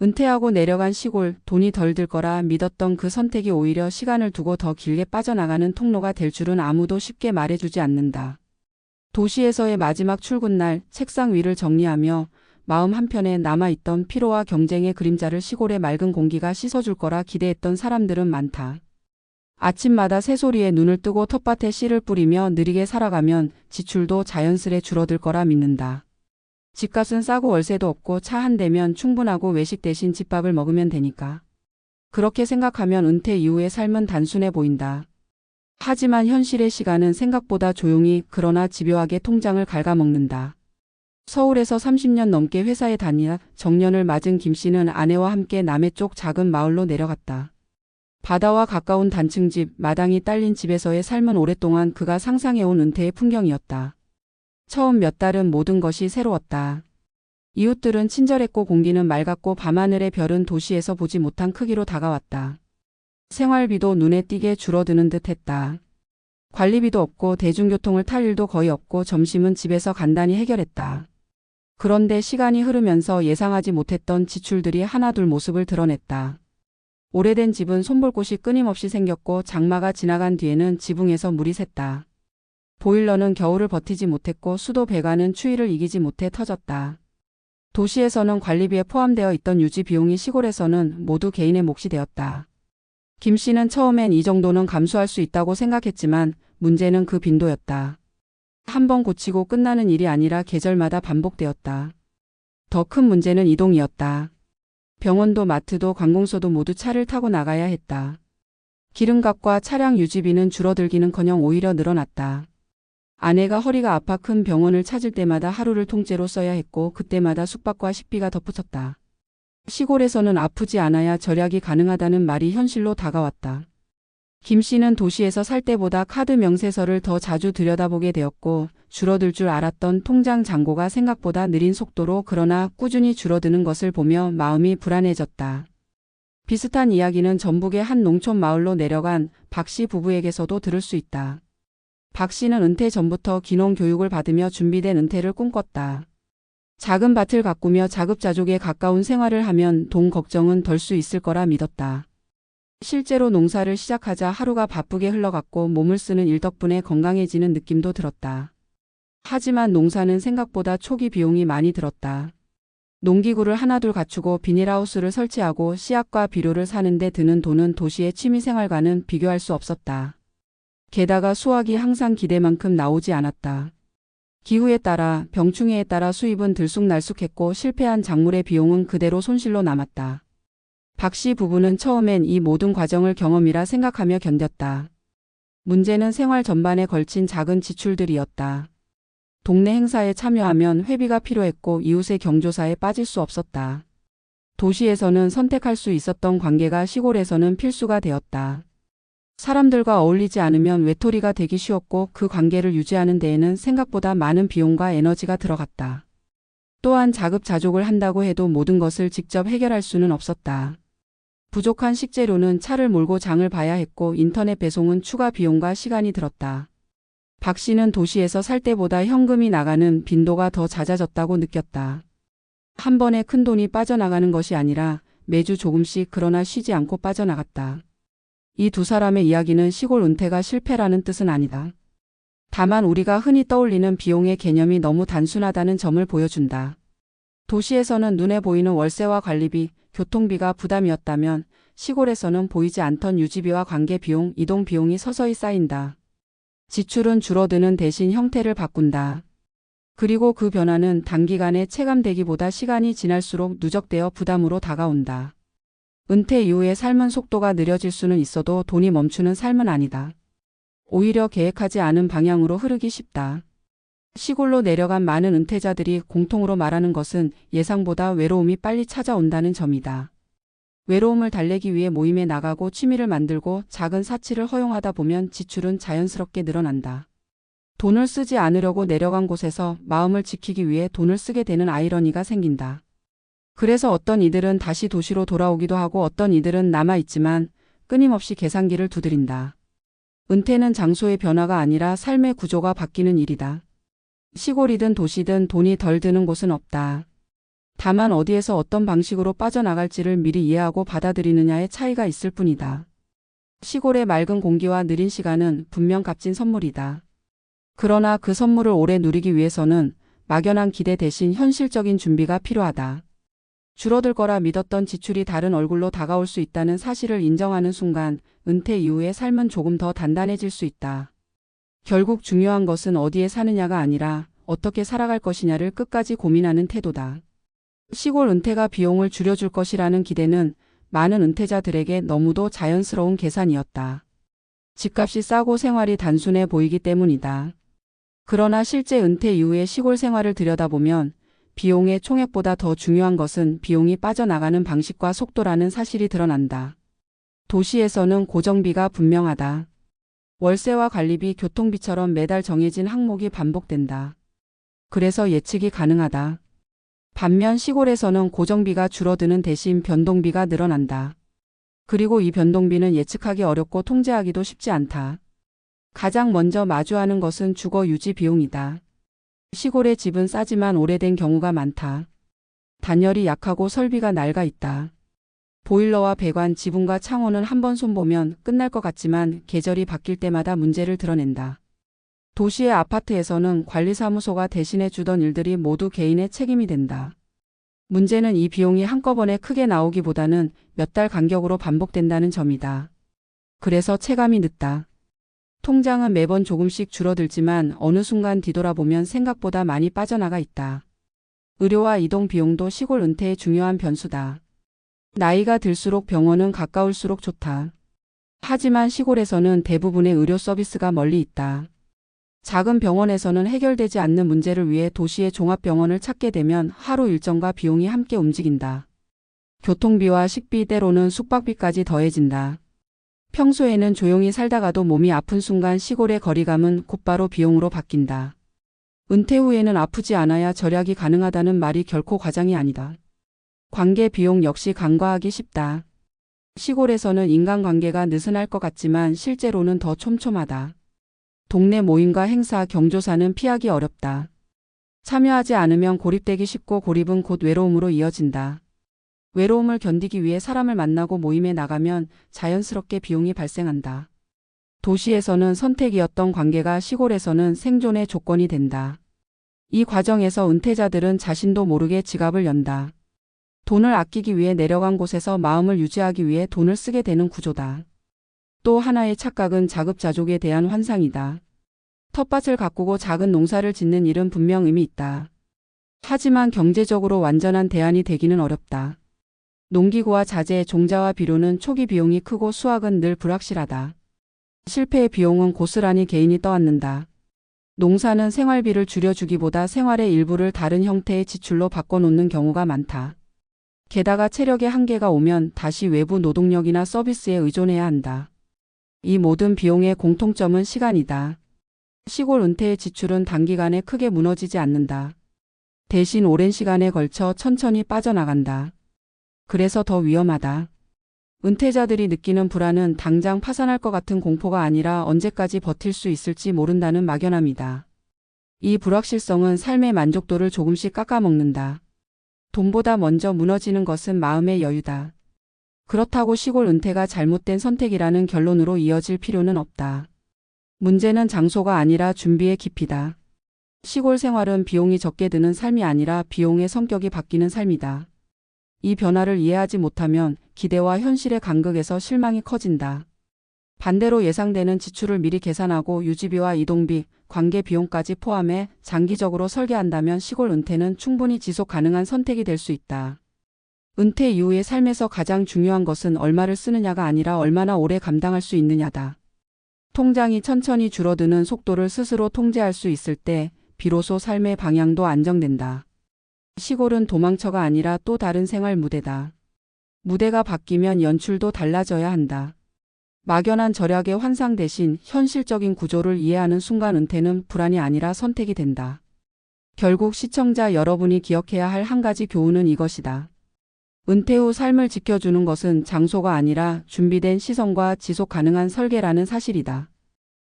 은퇴하고 내려간 시골, 돈이 덜 들 거라 믿었던 그 선택이 오히려 시간을 두고 더 길게 빠져나가는 통로가 될 줄은 아무도 쉽게 말해주지 않는다. 도시에서의 마지막 출근날 책상 위를 정리하며 마음 한편에 남아있던 피로와 경쟁의 그림자를 시골의 맑은 공기가 씻어줄 거라 기대했던 사람들은 많다. 아침마다 새소리에 눈을 뜨고 텃밭에 씨를 뿌리며 느리게 살아가면 지출도 자연스레 줄어들 거라 믿는다. 집값은 싸고 월세도 없고 차 한 대면 충분하고 외식 대신 집밥을 먹으면 되니까. 그렇게 생각하면 은퇴 이후의 삶은 단순해 보인다. 하지만 현실의 시간은 생각보다 조용히 그러나 집요하게 통장을 갉아먹는다. 서울에서 30년 넘게 회사에 다니다 정년을 맞은 김 씨는 아내와 함께 남해 쪽 작은 마을로 내려갔다. 바다와 가까운 단층집, 마당이 딸린 집에서의 삶은 오랫동안 그가 상상해온 은퇴의 풍경이었다. 처음 몇 달은 모든 것이 새로웠다. 이웃들은 친절했고 공기는 맑았고 밤하늘의 별은 도시에서 보지 못한 크기로 다가왔다. 생활비도 눈에 띄게 줄어드는 듯 했다. 관리비도 없고 대중교통을 탈 일도 거의 없고 점심은 집에서 간단히 해결했다. 그런데 시간이 흐르면서 예상하지 못했던 지출들이 하나둘 모습을 드러냈다. 오래된 집은 손볼 곳이 끊임없이 생겼고 장마가 지나간 뒤에는 지붕에서 물이 샜다. 보일러는 겨울을 버티지 못했고 수도 배관은 추위를 이기지 못해 터졌다. 도시에서는 관리비에 포함되어 있던 유지 비용이 시골에서는 모두 개인의 몫이 되었다. 김 씨는 처음엔 이 정도는 감수할 수 있다고 생각했지만 문제는 그 빈도였다. 한 번 고치고 끝나는 일이 아니라 계절마다 반복되었다. 더 큰 문제는 이동이었다. 병원도 마트도 관공서도 모두 차를 타고 나가야 했다. 기름값과 차량 유지비는 줄어들기는커녕 오히려 늘어났다. 아내가 허리가 아파 큰 병원을 찾을 때마다 하루를 통째로 써야 했고 그때마다 숙박과 식비가 덧붙었다. 시골에서는 아프지 않아야 절약이 가능하다는 말이 현실로 다가왔다. 김 씨는 도시에서 살 때보다 카드 명세서를 더 자주 들여다보게 되었고 줄어들 줄 알았던 통장 잔고가 생각보다 느린 속도로 그러나 꾸준히 줄어드는 것을 보며 마음이 불안해졌다. 비슷한 이야기는 전북의 한 농촌 마을로 내려간 박 씨 부부에게서도 들을 수 있다. 박 씨는 은퇴 전부터 귀농 교육을 받으며 준비된 은퇴를 꿈꿨다. 작은 밭을 가꾸며 자급자족에 가까운 생활을 하면 돈 걱정은 덜 수 있을 거라 믿었다. 실제로 농사를 시작하자 하루가 바쁘게 흘러갔고 몸을 쓰는 일 덕분에 건강해지는 느낌도 들었다. 하지만 농사는 생각보다 초기 비용이 많이 들었다. 농기구를 하나둘 갖추고 비닐하우스를 설치하고 씨앗과 비료를 사는데 드는 돈은 도시의 취미생활과는 비교할 수 없었다. 게다가 수확이 항상 기대만큼 나오지 않았다. 기후에 따라 병충해에 따라 수입은 들쑥날쑥했고 실패한 작물의 비용은 그대로 손실로 남았다. 박 씨 부부는 처음엔 이 모든 과정을 경험이라 생각하며 견뎠다. 문제는 생활 전반에 걸친 작은 지출들이었다. 동네 행사에 참여하면 회비가 필요했고 이웃의 경조사에 빠질 수 없었다. 도시에서는 선택할 수 있었던 관계가 시골에서는 필수가 되었다. 사람들과 어울리지 않으면 외톨이가 되기 쉬웠고 그 관계를 유지하는 데에는 생각보다 많은 비용과 에너지가 들어갔다. 또한 자급자족을 한다고 해도 모든 것을 직접 해결할 수는 없었다. 부족한 식재료는 차를 몰고 장을 봐야 했고 인터넷 배송은 추가 비용과 시간이 들었다. 박 씨는 도시에서 살 때보다 현금이 나가는 빈도가 더 잦아졌다고 느꼈다. 한 번에 큰 돈이 빠져나가는 것이 아니라 매주 조금씩 그러나 쉬지 않고 빠져나갔다. 이 두 사람의 이야기는 시골 은퇴가 실패라는 뜻은 아니다. 다만 우리가 흔히 떠올리는 비용의 개념이 너무 단순하다는 점을 보여준다. 도시에서는 눈에 보이는 월세와 관리비, 교통비가 부담이었다면 시골에서는 보이지 않던 유지비와 관계비용, 이동비용이 서서히 쌓인다. 지출은 줄어드는 대신 형태를 바꾼다. 그리고 그 변화는 단기간에 체감되기보다 시간이 지날수록 누적되어 부담으로 다가온다. 은퇴 이후의 삶은 속도가 느려질 수는 있어도 돈이 멈추는 삶은 아니다. 오히려 계획하지 않은 방향으로 흐르기 쉽다. 시골로 내려간 많은 은퇴자들이 공통으로 말하는 것은 예상보다 외로움이 빨리 찾아온다는 점이다. 외로움을 달래기 위해 모임에 나가고 취미를 만들고 작은 사치를 허용하다 보면 지출은 자연스럽게 늘어난다. 돈을 쓰지 않으려고 내려간 곳에서 마음을 지키기 위해 돈을 쓰게 되는 아이러니가 생긴다. 그래서 어떤 이들은 다시 도시로 돌아오기도 하고 어떤 이들은 남아있지만 끊임없이 계산기를 두드린다. 은퇴는 장소의 변화가 아니라 삶의 구조가 바뀌는 일이다. 시골이든 도시든 돈이 덜 드는 곳은 없다. 다만 어디에서 어떤 방식으로 빠져나갈지를 미리 이해하고 받아들이느냐의 차이가 있을 뿐이다. 시골의 맑은 공기와 느린 시간은 분명 값진 선물이다. 그러나 그 선물을 오래 누리기 위해서는 막연한 기대 대신 현실적인 준비가 필요하다. 줄어들 거라 믿었던 지출이 다른 얼굴로 다가올 수 있다는 사실을 인정하는 순간 은퇴 이후의 삶은 조금 더 단단해질 수 있다. 결국 중요한 것은 어디에 사느냐가 아니라 어떻게 살아갈 것이냐를 끝까지 고민하는 태도다. 시골 은퇴가 비용을 줄여줄 것이라는 기대는 많은 은퇴자들에게 너무도 자연스러운 계산이었다. 집값이 싸고 생활이 단순해 보이기 때문이다. 그러나 실제 은퇴 이후의 시골 생활을 들여다보면 비용의 총액보다 더 중요한 것은 비용이 빠져나가는 방식과 속도라는 사실이 드러난다. 도시에서는 고정비가 분명하다. 월세와 관리비, 교통비처럼 매달 정해진 항목이 반복된다. 그래서 예측이 가능하다. 반면 시골에서는 고정비가 줄어드는 대신 변동비가 늘어난다. 그리고 이 변동비는 예측하기 어렵고 통제하기도 쉽지 않다. 가장 먼저 마주하는 것은 주거 유지 비용이다. 시골의 집은 싸지만 오래된 경우가 많다. 단열이 약하고 설비가 낡아 있다. 보일러와 배관, 지붕과 창호는 한번 손보면 끝날 것 같지만 계절이 바뀔 때마다 문제를 드러낸다. 도시의 아파트에서는 관리사무소가 대신해 주던 일들이 모두 개인의 책임이 된다. 문제는 이 비용이 한꺼번에 크게 나오기보다는 몇 달 간격으로 반복된다는 점이다. 그래서 체감이 늦다. 통장은 매번 조금씩 줄어들지만 어느 순간 뒤돌아보면 생각보다 많이 빠져나가 있다. 의료와 이동 비용도 시골 은퇴의 중요한 변수다. 나이가 들수록 병원은 가까울수록 좋다. 하지만 시골에서는 대부분의 의료 서비스가 멀리 있다. 작은 병원에서는 해결되지 않는 문제를 위해 도시의 종합병원을 찾게 되면 하루 일정과 비용이 함께 움직인다. 교통비와 식비, 때로는 숙박비까지 더해진다. 평소에는 조용히 살다가도 몸이 아픈 순간 시골의 거리감은 곧바로 비용으로 바뀐다. 은퇴 후에는 아프지 않아야 절약이 가능하다는 말이 결코 과장이 아니다. 관계 비용 역시 간과하기 쉽다. 시골에서는 인간관계가 느슨할 것 같지만 실제로는 더 촘촘하다. 동네 모임과 행사, 경조사는 피하기 어렵다. 참여하지 않으면 고립되기 쉽고 고립은 곧 외로움으로 이어진다. 외로움을 견디기 위해 사람을 만나고 모임에 나가면 자연스럽게 비용이 발생한다. 도시에서는 선택이었던 관계가 시골에서는 생존의 조건이 된다. 이 과정에서 은퇴자들은 자신도 모르게 지갑을 연다. 돈을 아끼기 위해 내려간 곳에서 마음을 유지하기 위해 돈을 쓰게 되는 구조다. 또 하나의 착각은 자급자족에 대한 환상이다. 텃밭을 가꾸고 작은 농사를 짓는 일은 분명 의미 있다. 하지만 경제적으로 완전한 대안이 되기는 어렵다. 농기구와 자재, 종자와 비료는 초기 비용이 크고 수확은 늘 불확실하다. 실패의 비용은 고스란히 개인이 떠안는다. 농사는 생활비를 줄여주기보다 생활의 일부를 다른 형태의 지출로 바꿔놓는 경우가 많다. 게다가 체력의 한계가 오면 다시 외부 노동력이나 서비스에 의존해야 한다. 이 모든 비용의 공통점은 시간이다. 시골 은퇴의 지출은 단기간에 크게 무너지지 않는다. 대신 오랜 시간에 걸쳐 천천히 빠져나간다. 그래서 더 위험하다. 은퇴자들이 느끼는 불안은 당장 파산할 것 같은 공포가 아니라 언제까지 버틸 수 있을지 모른다는 막연함이다. 이 불확실성은 삶의 만족도를 조금씩 깎아먹는다. 돈보다 먼저 무너지는 것은 마음의 여유다. 그렇다고 시골 은퇴가 잘못된 선택이라는 결론으로 이어질 필요는 없다. 문제는 장소가 아니라 준비의 깊이다. 시골 생활은 비용이 적게 드는 삶이 아니라 비용의 성격이 바뀌는 삶이다. 이 변화를 이해하지 못하면 기대와 현실의 간극에서 실망이 커진다. 반대로 예상되는 지출을 미리 계산하고 유지비와 이동비, 관계 비용까지 포함해 장기적으로 설계한다면 시골 은퇴는 충분히 지속 가능한 선택이 될 수 있다. 은퇴 이후의 삶에서 가장 중요한 것은 얼마를 쓰느냐가 아니라 얼마나 오래 감당할 수 있느냐다. 통장이 천천히 줄어드는 속도를 스스로 통제할 수 있을 때 비로소 삶의 방향도 안정된다. 시골은 도망쳐가 아니라 또 다른 생활 무대다. 무대가 바뀌면 연출도 달라져야 한다. 막연한 절약의 환상 대신 현실적인 구조를 이해하는 순간 은퇴는 불안이 아니라 선택이 된다. 결국 시청자 여러분이 기억해야 할 한 가지 교훈은 이것이다. 은퇴 후 삶을 지켜주는 것은 장소가 아니라 준비된 시선과 지속 가능한 설계라는 사실이다.